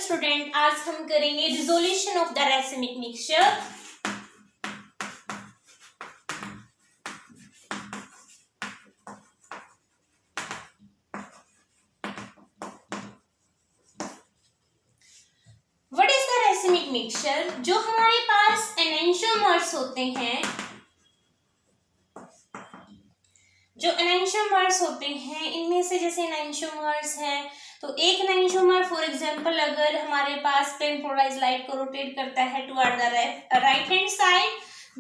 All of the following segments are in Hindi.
स्टूडेंट, आज हम करेंगे resolution of the racemic mixture. What is the racemic mixture? जो हमारे पास एनेंटियोमर्स होते हैं, इनमें से जैसे एनेंटियोमर्स हैं, तो एक एनेंटियोमर फॉर एग्जांपल अगर हमारे पास प्लेन पोलराइज्ड लाइट को रोटेट करता है toward the right hand side,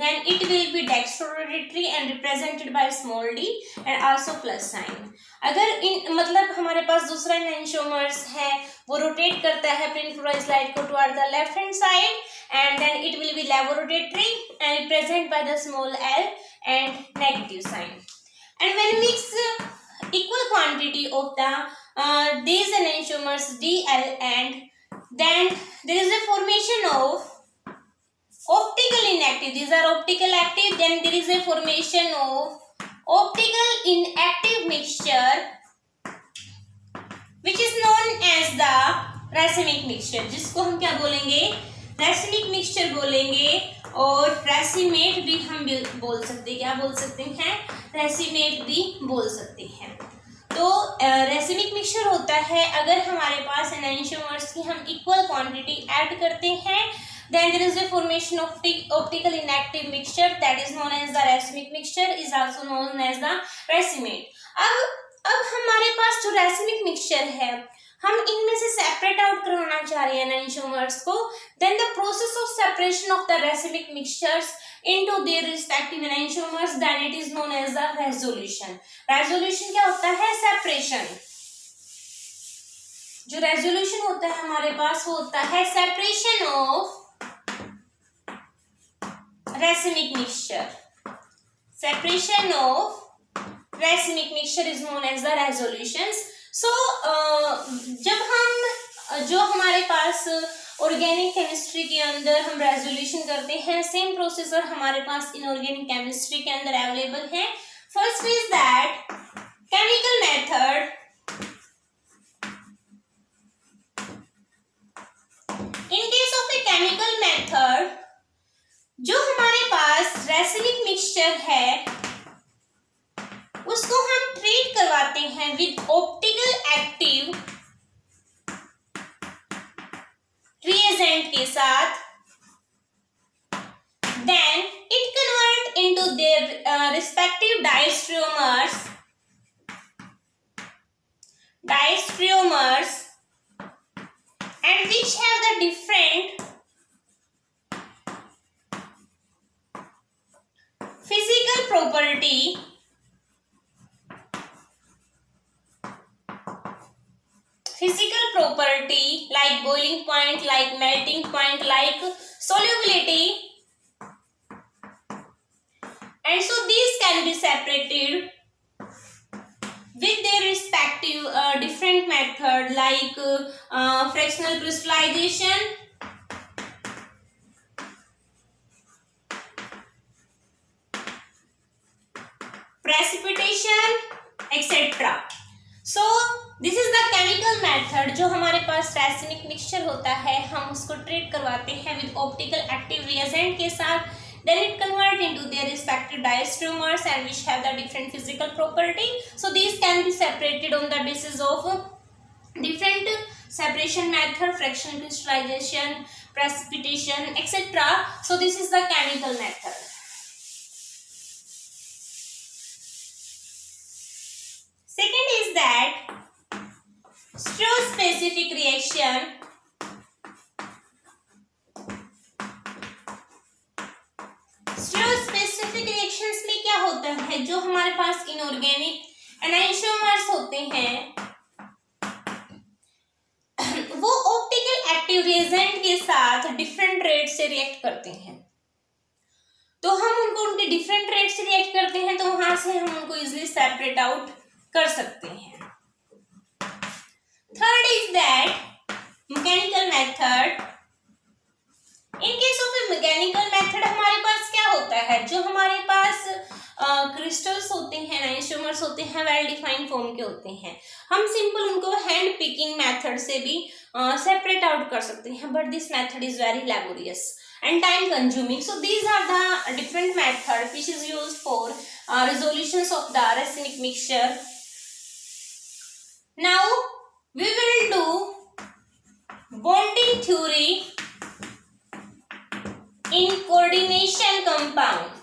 then it will be dextrorotatory and represented by small d and also plus sign। अगर इन मतलब हमारे पास दूसरा एनेंटियोमर्स है, वो रोटेट करता है प्लेन पोलराइज्ड लाइट को toward the left hand side, and then it will be laboratory and represented by the small l and negative sign। And when mix equal quantity of the these enantiomers dl, and then there is a formation of optical inactive, these are optical active, then there is a formation of optical inactive mixture which is known as the racemic mixture, जिसको हम क्या बोलेंगे? racemic mixture बोलेंगे। और racemate भी हम बोल सकते हैं, क्या बोल सकते हैं? racemate भी बोल सकते हैं। तो racemic mixture होता है अगर हमारे पास एनेंटियोमर्स की हम इक्वल क्वांटिटी ऐड करते हैं, then there is a formation of optical inactive mixture that is known as the racemic mixture, is also known as the racemate। अब हमारे पास जो racemic mixture है, हम इनमें से सेपरेट आउट करवाना चाह रहे हैं एनेंटियोमर्स को, then the process of separation of the racemic mixtures into their respective enantiomers, then it is known as the resolution। resolution क्या होता है? separation। जो resolution होता है हमारे पास वो होता है separation of racemic mixture। separation of racemic mixture is known as the resolutions। So जो हमारे पास ऑर्गेनिक केमिस्ट्री के अंदर हम रेजोल्यूशन करते हैं, सेम प्रोसीजर हमारे पास इनऑर्गेनिक केमिस्ट्री के अंदर अवेलेबल है। First is that chemical method. In case of a chemical method, जो हमारे पास रैसिमिक मिक्सचर है उसको हम ट्रीट करवाते हैं विद ऑप्टिकल एक्टिव रिएजेंट के साथ, then it convert into their respective diastereomers and which have the different physical property like boiling point, like melting point, like solubility, and so these can be separated with their respective different method like fractional crystallization, precipitation, etc। So this is the chemical method। जो हमारे पास रैसिमिक मिक्सचर होता है, हम उसको ट्रीट करवाते हैं विद ऑप्टिकल एक्टिव रिएजेंट के साथ, then it convert into their respective diastereomers and which have the different physical property। So these can be separated on the basis of different separation method, fractional crystallization, precipitation, etc। So this is the chemical method। Second is that stereospecific reaction। Stereospecific reactions में क्या होता है? जो हमारे पास इनऑर्गेनिक एनेंटियोमर्स होते हैं वो ऑप्टिकल एक्टिव रिएजेंट के साथ डिफरेंट रेट से रिएक्ट करते हैं, तो हम उनको उनके डिफरेंट रेट से रिएक्ट करते हैं, तो वहां से हम उनको इजिली सेपरेट आउट कर सकते हैं। Third is that mechanical method. In case of A mechanical method हमारे पास क्या होता है? जो हमारे पास क्रिस्टल्स होते हैं, एनेंटियोमर्स होते हैं, वेल डिफाइंड फॉर्म के होते हैं, हम सिंपल उनको हैंड पिकिंग मेथड से भी सेपरेट आउट कर सकते हैं, but this method is very laborious and time consuming. So these are the different method which is used for resolutions of the racemic mixture. Now we will do bonding theory in coordination compound.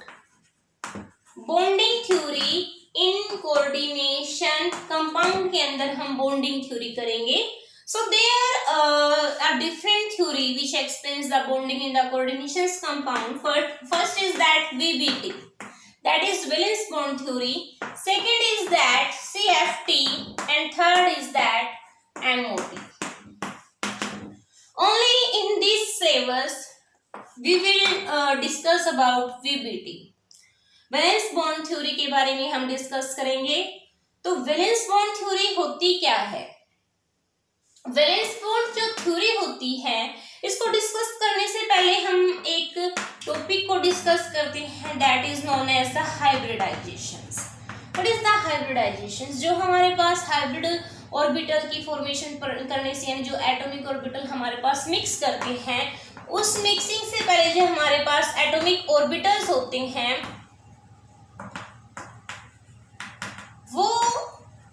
Bonding theory in coordination compound के अंदर हम bonding theory करेंगे. So there are different theory which explains the bonding in the coordinations compound. First is that VBT, that is valence bond theory. Second is that CFT, and third is that MOT. Only in this syllabus we will discuss about VBT. valence bond theory के बारे में हम डिस्कस करेंगे. तो valence bond theory होती क्या है? वैलेंस बॉन्ड जो थ्योरी होती है, इसको डिस्कस करने से पहले हम एक टॉपिक को डिस्कस करते हैं, that is known as the hybridisations. What is the hybridisations? जो हमारे पास हाइब्रिड ऑर्बिटल की फॉर्मेशन करने से, यानी जो एटॉमिक ऑर्बिटल हमारे पास मिक्स करते हैं, उस मिक्सिंग से पहले जो हमारे पास एटॉमिक ऑर्बिटल्स होते हैं वो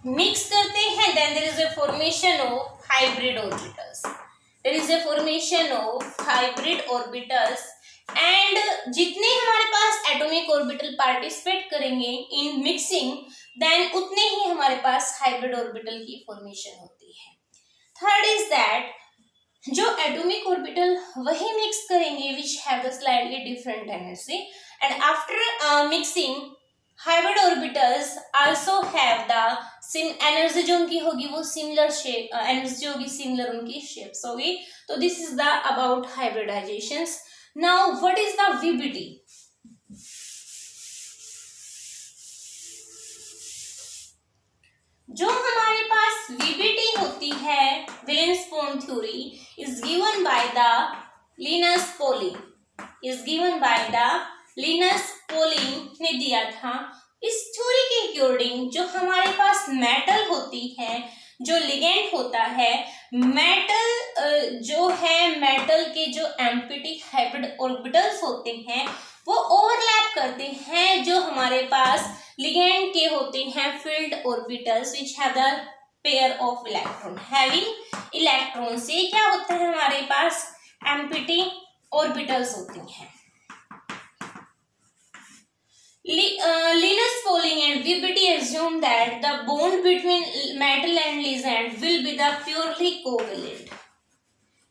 मिक्स करते हैं, then there is a formation of hybrid orbitals. There is a formation of hybrid orbitals, and जितने हमारे पास atomic orbital participate करेंगे in mixing, then उतने ही हमारे पास hybrid orbital की formation होती है. Third is that जो atomic orbital वही mix करेंगे which have the slightly different energy, and after mixing hybrid orbitals also have the energy जो उनकी होगी वो सिमिलर शेप, एनर्जी होगी सिमिलर उनकी शेप्स होगी. तो this is the about hybridisations. Now what is the VBT? जो हमारे पास वीबीटी होती है, valence bond theory, is given by the Linus Pauling. Is given by the Linus Pauling ने दिया था. इस थ्योरी के अकॉर्डिंग जो हमारे पास मेटल होती है, जो लिगेंड होता है, मेटल जो है, मेटल के जो एम्प्टी हाइब्रिड ऑर्बिटल्स होते हैं वो ओवरलैप करते हैं जो हमारे पास लिगेंड के होते हैं field orbitals which have the pair of electron. Having electron से क्या होता है, हमारे पास एम्प्टी ऑर्बिटल्स होती हैं. Linus Pauling and VBT assume that the bond between metal and ligand will be the purely covalent.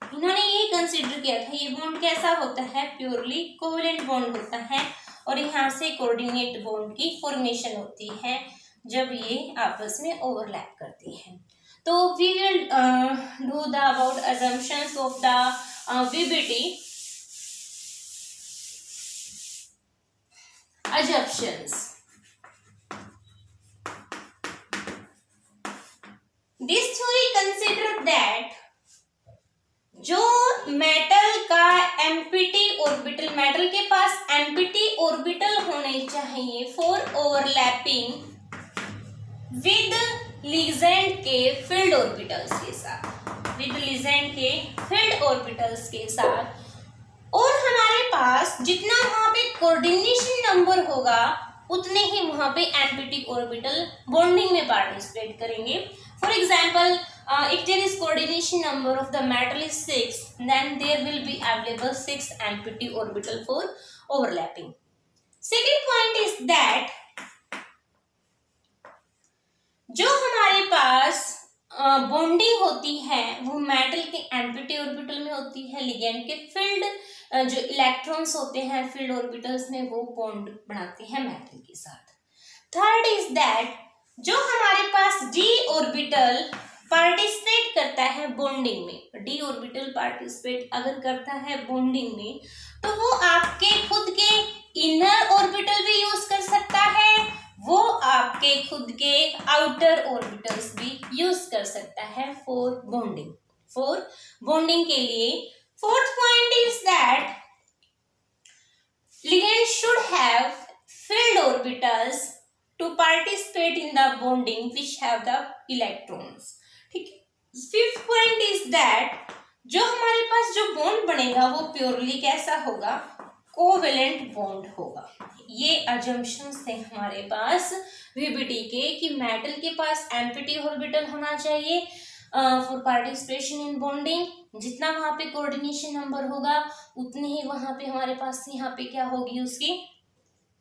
इन्होंने ये कंसीडर किया था, ये बॉन्ड कैसा होता है, प्योरली कोवेलेंट बॉन्ड होता है, और यहाँ से कोऑर्डिनेट बॉन्ड की फॉर्मेशन होती है जब ये आपस में ओवरलैप करती हैं. तो we will do the about assumptions of the VBT. Assumptions. This theory consider that जो मेटल का एम्प्टी ऑर्बिटल, मेटल के पास एम्प्टी ऑर्बिटल होने चाहिए फॉर ओवरलैपिंग विद लिगेंड के फील्ड ऑर्बिटल्स के साथ, विद लिगेंड के फील्ड ऑर्बिटल्स के साथ, और हमारे पास जितना वहां पे कोऑर्डिनेशन नंबर होगा उतने ही वहां पे एम्प्टी ऑर्बिटल बॉन्डिंग में पार्टिसिपेट करेंगे. For example, if there is coordination number of the metal is 6, then there will be available 6 empty orbital for overlapping. Second point is that जो हमारे पास बॉन्डिंग होती है वो मेटल के एम्प्टी ऑर्बिटल में होती है, लिगेंड के फील्ड जो इलेक्ट्रॉन्स होते हैं फील्ड ऑर्बिटल्स में वो बॉन्ड बनाते हैं मेटल के साथ. थर्ड इज दैट जो हमारे पास डी ऑर्बिटल पार्टिसिपेट करता है बॉन्डिंग में, डी ऑर्बिटल पार्टिसिपेट अगर करता है बॉन्डिंग में, तो वो आपके खुद के इनर ऑर्बिटल भी यूज कर सकता है, वो आपके खुद के आउटर ऑर्बिटल्स भी यूज कर सकता है फॉर बॉन्डिंग के लिए. Fourth point is that ligand should have filled orbitals to participate in the bonding which have the electrons. ठीक है, फिफ्थ पॉइंट इज दैट जो हमारे पास जो बॉन्ड बनेगा वो प्योरली कैसा होगा, कोवेलेंट बॉन्ड होगा। ये अजम्पशंस थे हमारे पास वीबीटी के कि मेटल के पास एम्प्टी ऑर्बिटल होना चाहिए फॉर पार्टिसिपेशन इन बॉन्डिंग। जितना वहां पे कोऑर्डिनेशन नंबर होगा उतने ही वहां पे हमारे पास यहाँ पे क्या होगी उसकी,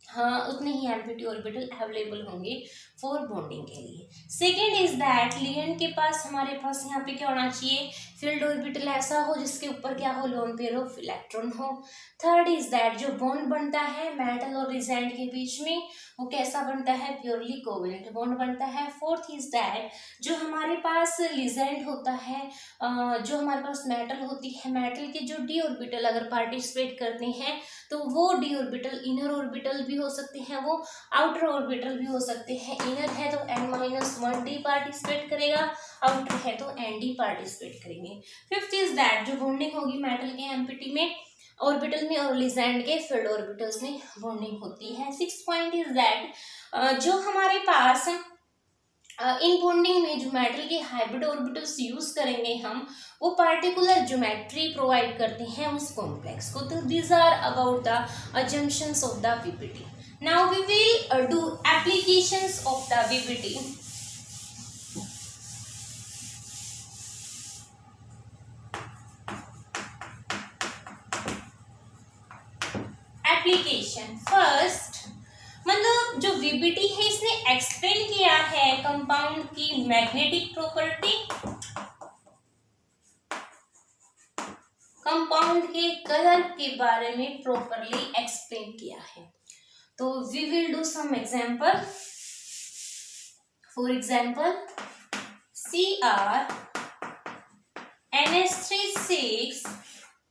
हाँ उतने ही एम्प्टी ऑर्बिटल अवेलेबल होंगे फॉर बॉन्डिंग के लिए। सेकेंड इज दैट लिगेंड के पास हमारे पास यहाँ पे क्या होना चाहिए, फील्ड ऑर्बिटल ऐसा हो जिसके ऊपर क्या हो, लोन पेयर ऑफ इलेक्ट्रॉन हो। थर्ड इज दैट जो बॉन्ड बनता है मेटल और लिगेंड के बीच में वो कैसा बनता है, प्योरली कोवेलेंट बॉन्ड बनता है। फोर्थ इज दैट जो हमारे पास लिगेंड होता है, जो हमारे पास मेटल होती है, मेटल के जो डी ऑर्बिटल अगर पार्टिसिपेट करते हैं तो वो डी ऑर्बिटल इनर ऑर्बिटल भी हो सकते हैं, वो आउटर ऑर्बिटल भी हो सकते हैं। इनर है तो n-1d पार्टिसिपेट करेगा, आउटर है तो nd पार्टिसिपेट करेंगे। फिफ्थ इज दैट जो बॉन्डिंग होगी मेटल के एम्प्टी में ऑर्बिटल में और लिगेंड के फील्ड ऑर्बिटल्स में बॉन्डिंग होती है। सिक्स पॉइंट इज दैट जो हमारे पास इन बॉन्डिंग में जो मेटल के हाइब्रिड ऑर्बिटल्स यूज करेंगे हम, वो पार्टिकुलर ज्योमेट्री प्रोवाइड करते हैं उस कॉम्प्लेक्स को। तो these are about the assumptions of the VBT. Now we will do applications of the VBT. Application first, मतलब जो वीबीटी है इसने एक्सप्लेन किया है कंपाउंड की मैग्नेटिक प्रॉपर्टी, कंपाउंड के कलर के बारे में प्रॉपरली एक्सप्लेन किया है। तो we will do some example. For example Cr NH3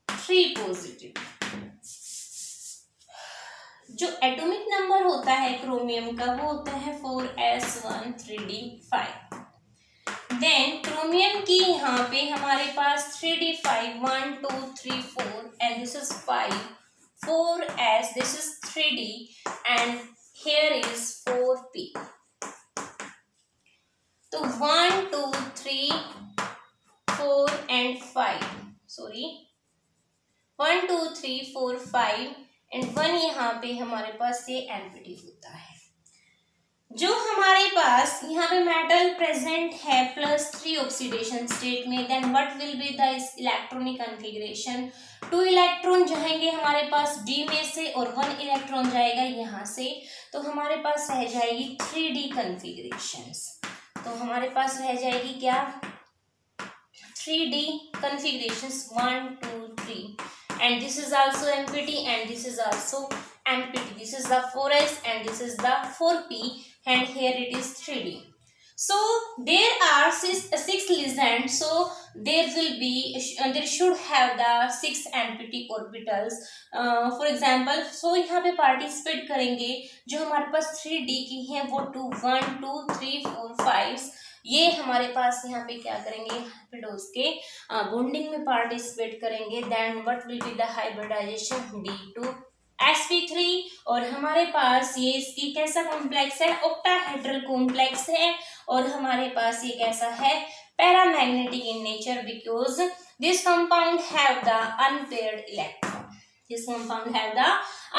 3 positive. जो एटॉमिक नंबर होता है क्रोमियम का वो होता है 4s1 3d5। देन क्रोमियम की यहाँ पे हमारे पास 3d5 1 2 3 4 and this is 5 4s, this is 3d and here is 4p। तो 1 2 3 4 and 5, सॉरी 1 2 3 4 5 एंड 1 यहाँ पे हमारे पास ये एम्प्टी होता है। जो हमारे पास यहाँ पे मेटल प्रेजेंट है +3 ऑक्सीडेशन स्टेट में, then what will be the electronic configuration. 2 electron जाएंगे हमारे पास डी में से और 1 इलेक्ट्रॉन जाएगा यहाँ से, तो हमारे पास रह जाएगी 3d कॉन्फ़िगरेशंस। तो हमारे पास रह जाएगी क्या, 3d configurations 1 2 3 and this is also empty and this is also empty. This is the 4s and this is the 4p and here it is 3d. So there are six ligands, so there will be there should have the 6 empty orbitals. For example, so यहाँ पे participate करेंगे जो हमारे पास 3d की हैं वो 2 1 2 3 4 5, ये हमारे पास यहाँ पे क्या करेंगे, हाइब्रिडोज के बॉन्डिंग में पार्टिसिपेट करेंगे। Then what will be the hybridization D2sp3 और हमारे पास ये इसकी कैसा कॉम्प्लेक्स है, ऑक्टाहेड्रल कॉम्प्लेक्स है और हमारे पास ये कैसा है, paramagnetic in nature because this compound have the unpaired electron, this compound have the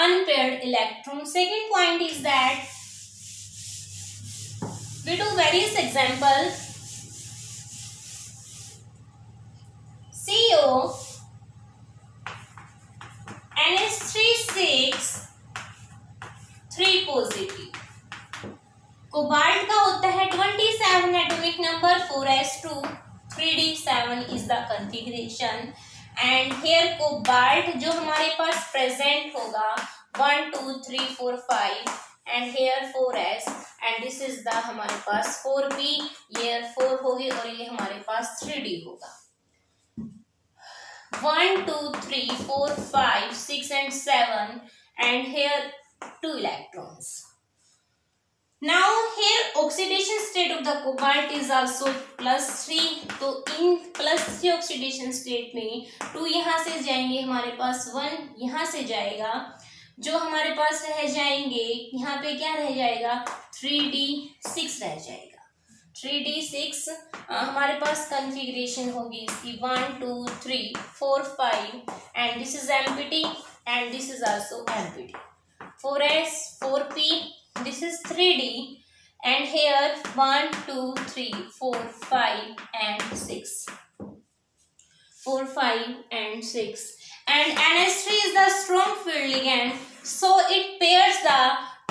unpaired electron. Second point is that we do various examples. CO NH3 3 positive. Cobalt का होता है 27 atomic number 4s2 3d7 is the configuration and here cobalt जो हमारे पास प्रेजेंट होगा 1 2 3 4 5 and here 4s and this is the हमारे पास 4p, ये 4 होगी और ये हमारे पास 3d होगा। 1 2 3 4 5 6 and 7 and here 2 electrons. Now here oxidation state of the cobalt is also +3, तो इन +3 oxidation state में 2 यहाँ से जाएंगे हमारे पास, 1 यहाँ से जाएगा, जो हमारे पास रह जाएंगे यहाँ पे क्या रह जाएगा 3d6 रह जाएगा। 3d6 हमारे पास कॉन्फ़िगरेशन होगी इसकी 1 2 3 4 5 and this is empty and this is also empty. 4s 4p, this is 3d, and here 1 2 3 4 5 and 6, 4 5 and 6, and NH3 is the strong field ligand, so it pairs the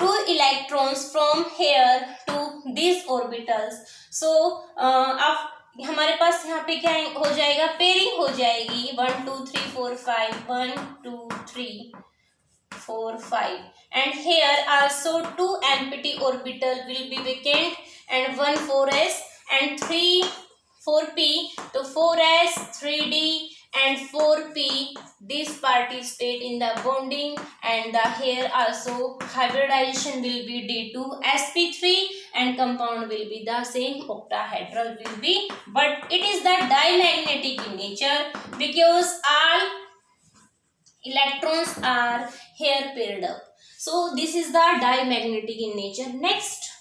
two electrons from here to these orbitals. So अब हमारे पास यहाँ पे क्या हो जाएगा, पेयरिंग हो जाएगी 1 2 3 4 5 1 2 3 4 5, and here also two empty orbital will be vacant and 1 4s and 3 4p, so 4s 3d and 4p, this participate in the bonding, and the here also hybridization will be d2 sp3 and compound will be the same, octahedral will be, but it is the diamagnetic in nature because all electrons are here paired up. So this is the diamagnetic in nature. Next,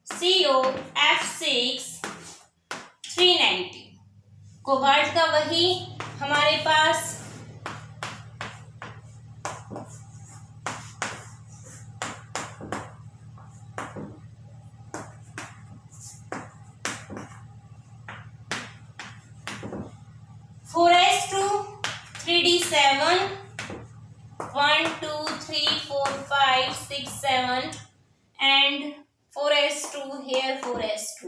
COF6 390, cobalt का वही हमारे पास 4s2 3d7 1 2 3 4 5 6 7 and 4s2 here 4s2.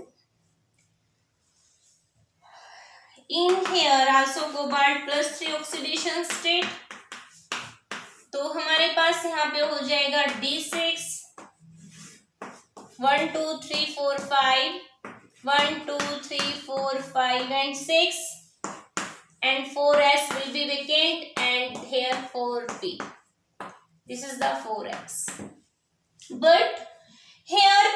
In here also cobalt plus 3 oxidation state, तो हमारे पास यहाँ पे हो जाएगा d6 1 2 3 4 5 1 2 3 4 5 and 6, and 4s will be vacant and here 4p. This is the 4s, but here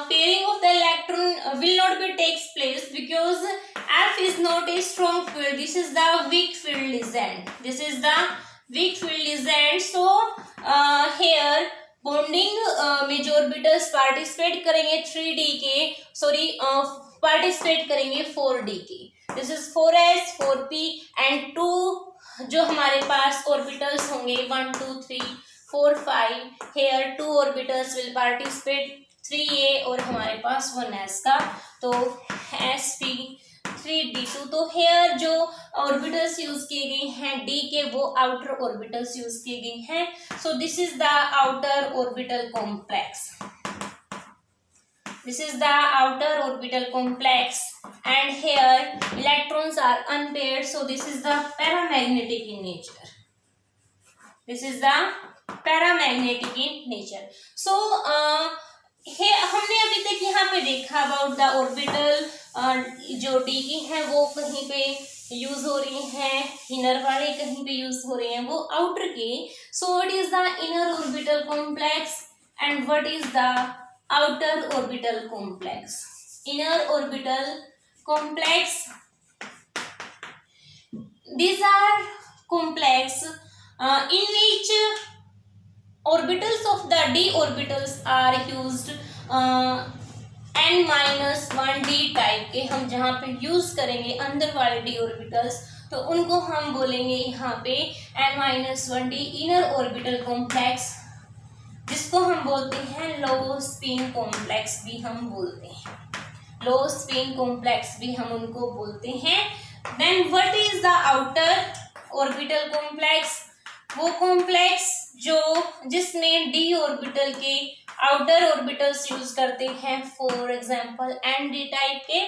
pairing of the electron will not be takes place because F is not a strong field. This is the weak field ligand. This is the weak field ligand. So here bonding में जो orbitals participate करेंगे 3d के, sorry participate करेंगे 4d के. This is 4s 4p and 2 जो हमारे पास orbitals होंगे 1 2 3 4 5, here 2 orbitals will participate 3a और हमारे पास 1s का, तो sp3d2. तो here जो orbitals यूज किए गए हैं d के वो outer orbitals यूज किए गए हैं. So this is the outer orbital complex. This is the outer orbital complex, and here electrons are unpaired, so this is the paramagnetic in nature. This is the paramagnetic in nature. So हमने अभी तक यहाँ पे देखा अबाउट द ऑर्बिटल जो डी की हैं वो कहीं पे यूज हो रही हैं, इनर वाले कहीं पे यूज हो रहे हैं वो आउटर के. So what is the inner orbital complex and what is the outer orbital complex? Inner orbital complex, these are complex in which orbitals of the d orbitals are used n-1d type के. हम जहाँ पे यूज करेंगे अंदर वाले d orbitals तो उनको हम बोलेंगे यहाँ पे n-1d inner orbital complex, जिसको हम बोलते हैं लो स्पिन कॉम्प्लेक्स भी हम बोलते हैं, लो स्पिन कॉम्प्लेक्स भी हम उनको बोलते हैं. Then what is the outer orbital complex? वो कॉम्प्लेक्स जो जिसमें डी ऑर्बिटल के आउटर ऑर्बिटल्स यूज करते हैं, फॉर एग्जांपल एनडी टाइप के,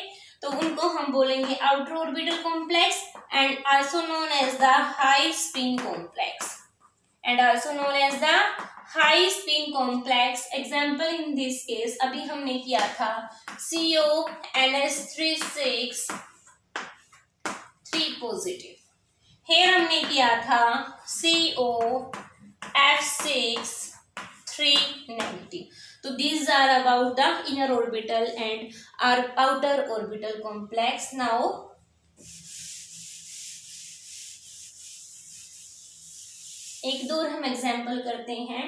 तो उनको हम बोलेंगे outer orbital complex and also known as the high spin complex, and also known as the high spin complex. Example in this case अभी हमने किया था CONS36 3 पॉजिटिव, हेयर हमने किया था COF6 3 नेगेटिव. तो these are about the inner orbital and our outer orbital complex. Now एक दो और हम एग्जाम्पल करते हैं।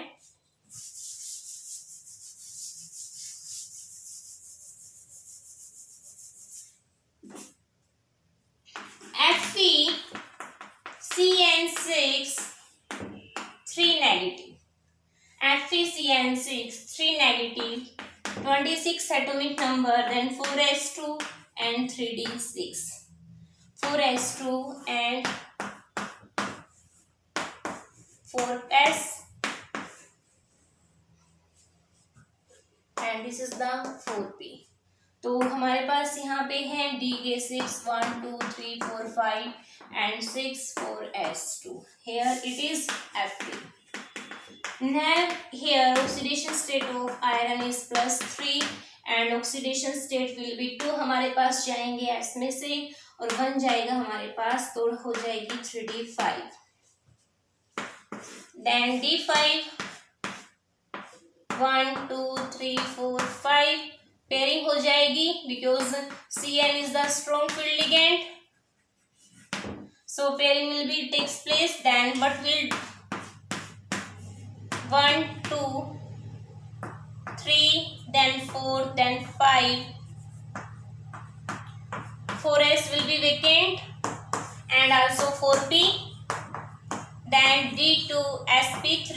FeCN6 3 negative, FeCN6 3 negative, 26 atomic number, then 4s2 and 3d6, 4s2 and 4s, and this is the 4p। तो हमारे पास यहाँ पे है डी के 6 1 2 3 4 5 and 6 4s2। Here it is Fe। Now here oxidation state of iron is +3 and oxidation state will be 2। हमारे पास जाएंगे S में से और 1 जाएगा हमारे पास, तो हो जाएगी 3d5, then d5 1 2 3 4 5 पेयरिंग हो जाएगी because Cn is the strong field ligand, so pairing will be takes place। then what will 1 2 3 then 4 then 5, 4s will be vacant and also 4p, then D2sp3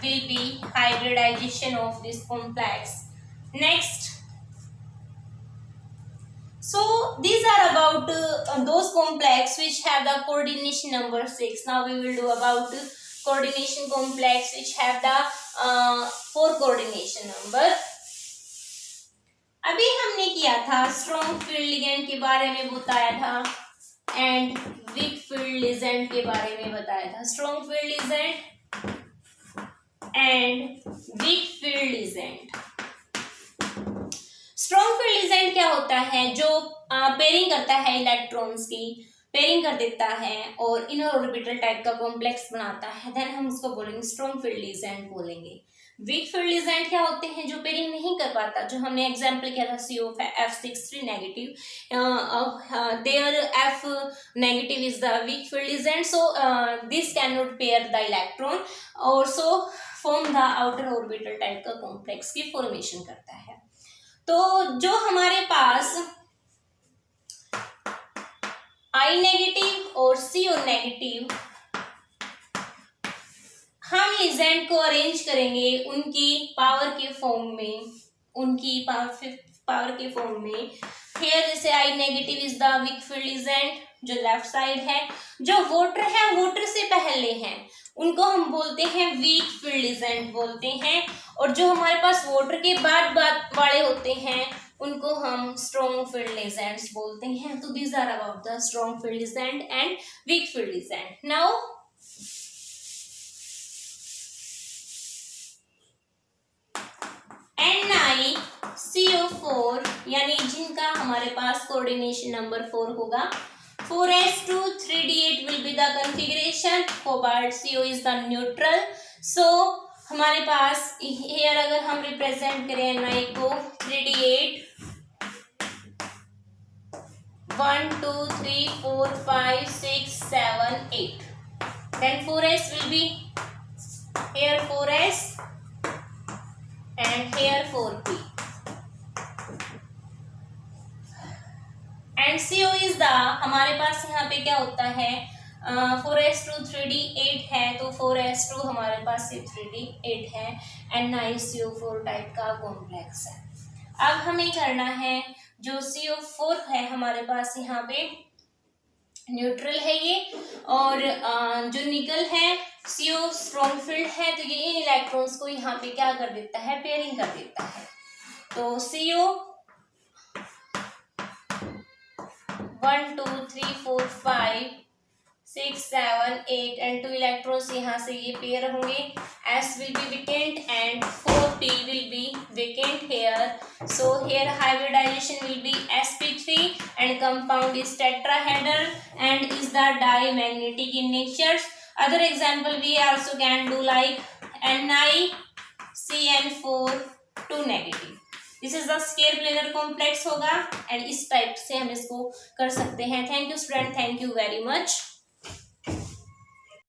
will be hybridization of this complex। Next, so these are about those complex which have the coordination number 6। Now we will do about coordination complex which have the 4 coordination number। अभी हमने किया था स्ट्रॉन्ग फील्ड लिगेंड के बारे में बताया था एंड वीक फील्ड लिगेंड के बारे में बताया था। Strong field ligand and weak field ligand. Strong field ligand क्या होता है? जो पेयरिंग करता है इलेक्ट्रॉन्स की, पेयरिंग कर देता है और इनर ऑर्बिटल टाइप का कॉम्प्लेक्स बनाता है, देन हम उसको बोलेंगे स्ट्रॉन्ग फील्ड लिगेंड बोलेंगे। वीक फील्ड लिगेंड क्या होते हैं? जो पेयरिंग नहीं कर पाता, जो हमने एग्जांपल किया था COF6 negative, there F negative is the weak field ligand, so this can not pair the electron और so form the outer orbital type का कॉम्प्लेक्स की फॉर्मेशन करता है। तो जो हमारे पास I नेगेटिव और CO नेगेटिव, हम लिगेंड को अरेंज करेंगे उनकी पावर के फॉर्म में, उनकी पावर के फॉर्म में। हियर जैसे I negative is the weak field ligand, जो लेफ्ट साइड है। जो वोटर है, वोटर से पहले हैं, उनको हम बोलते हैं वीक फील्ड लिगेंड बोलते हैं, और जो हमारे पास वोटर के बाद वाले होते हैं उनको हम स्ट्रॉन्ग फील्ड लिगेंड्स बोलते हैं। तो these are about the strong field ligand and weak field ligand. Now NiCO4 यानी जिनका हमारे पास कोऑर्डिनेशन नंबर 4 होगा, 4s2 3d8 will be the configuration, cobalt CO is the neutral। so हमारे पास here अगर हम रिप्रेजेंट करें Ni को 3d8 1 2 3 4 5 6 7 8, then 4s will be here 4s and here 4p, and CO is the, हमारे पास यहाँ पे क्या होता है 4s2 3d8 है, तो 4s2 हमारे पास ये 3d8 है एंड NiCO4 टाइप का कॉम्प्लेक्स है। अब हमें करना है जो CO4 है हमारे पास यहाँ पे न्यूट्रल है ये, और जो निकल है CO स्ट्रॉन्ग फील्ड है, तो ये इन इलेक्ट्रॉन्स को यहाँ पे क्या कर देता है? पेयरिंग कर देता है। तो CO 1 2 3 4 5 6 7 8 and 2 इलेक्ट्रॉन्स यहाँ से ये पेयर होंगे। S will be vacant and 4p will be vacant here, so here hybridization will be sp3 and compound is tetrahedral and is the dimagnetic in nature। Other example we also can do like NiCN4 2 negative, this is the scale planar complex होगा एंड इस टाइप से हम इसको कर सकते हैं। Thank you student, thank you very much.